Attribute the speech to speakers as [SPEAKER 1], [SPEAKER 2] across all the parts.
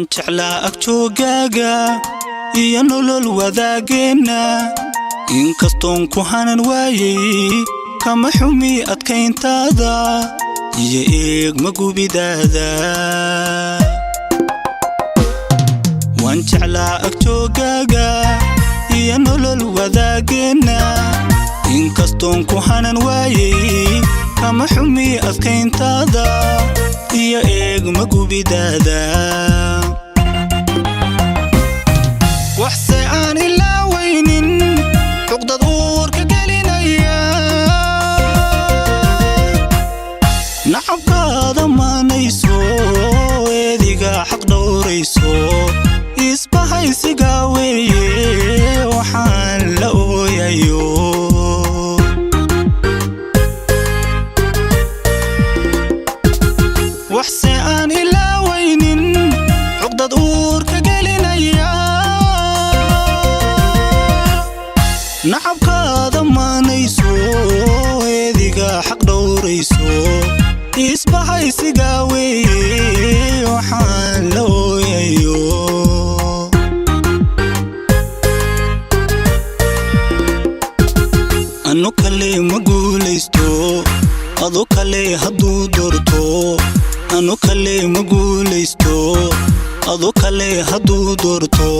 [SPEAKER 1] jeclaa agjoogaaga iyo nolol wadaageenna inkastoon ku hanan waayay kama xumi adkayntaada iyo eegma gubidaada waan jeclaa agjoogaaga iyo nolol wadaageenna inkastoon ku hanan waayay kama xumi adkayntaada iyo eegma gubidaada waxse aan ilaawaynin xuqdad uurka gelinaya nacabkaada maanayso eediga xaq dhowrayso isbahaysiga weeye waxaan la ooyayo waxse aan ilaawaynin xuqdad uurka gelinaya nacabkaada maanayso eediga xaq dhowrayso isbahaysiga weeye waxaan la ooyayo anu kale ma guulaysto adu kale hadduu doorto anu kale ma guulaysto adu kale hadduu doorto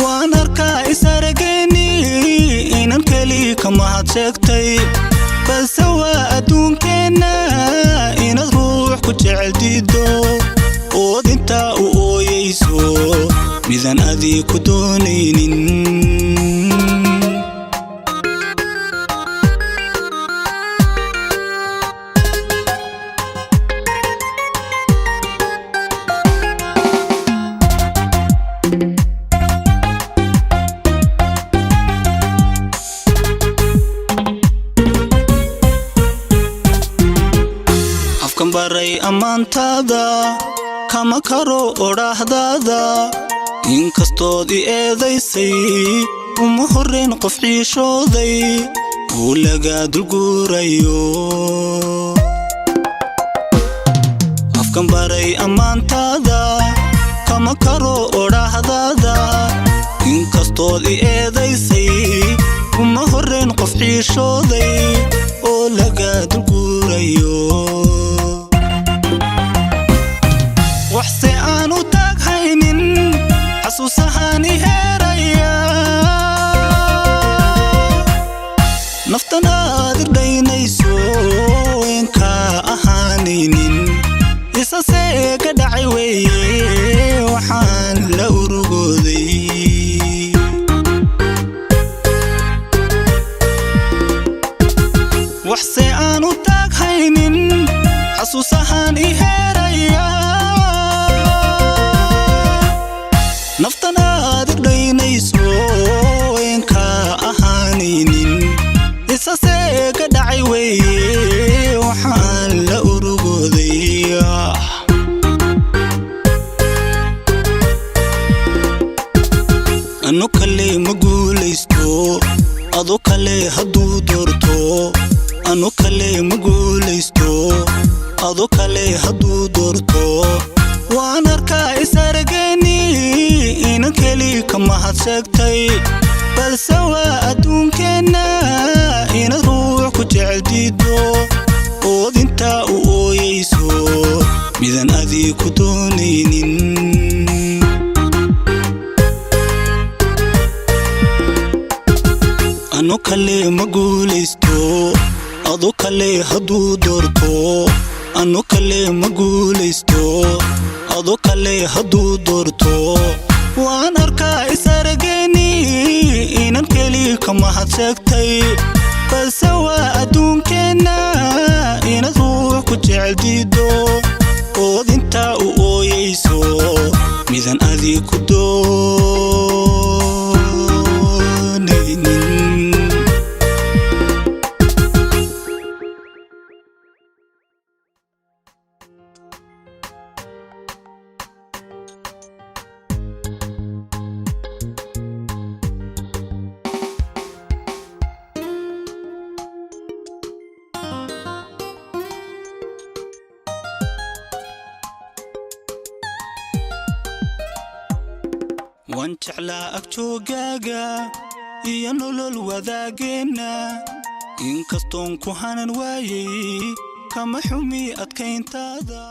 [SPEAKER 1] waan arkaa isarageeni inan keli ka mahad sheegtay balse waa adduunkeenna inaad ruux ku jecel diiddo ood intaa u ooyayso midaan adii ku doonaynin baray ammaantaada kama karo odhaahdaada inkastood i eedaysay uma horrayn qof ciishooday uu laga dulguurayo afkan baray ammaantaada kama karo odhaahdaada inkastood i eedaysay uma horrayn qof ciishooday oo laga dulguurayo waxse aan u taaghaynin xasuusahaan i heeraya naftan aad irdhaynayso inkaa ahaanaynin isasee ka dhacay weeye waxaan la urugooday waxse aan u taaghaynin xasuusahaan i heeraya naftan aad irdhaynayso inkaa ahaanaynin isasee ka dhacay weeye waxaan la urugooday anu kale ma guulaysto adu kale hadduu doorto anu kale ma guulaysto adu kale hadduu doorto waan arkaa isarageeni inan keli ka mahad sheegtay balse waa adduunkeenna inaad ruux ku jecel diiddo ood intaa u ooyayso midaan adii ku doonaynin anu kale ma guulaysto adu kale hadduu doorto anu kale ma guulaysto adu kale hadduu doorto waan arkaa isarageeni inan keli ka mahad sheegtay balse waa adduunkeenna inaad ruux ku jecel diiddo ood intaa u ooyayso midaan adii ku doonaynin وانجعلا أكتوغاغا iyo nolol wadaagena in kastoon ku hanan waayay kama xumi adkayntaada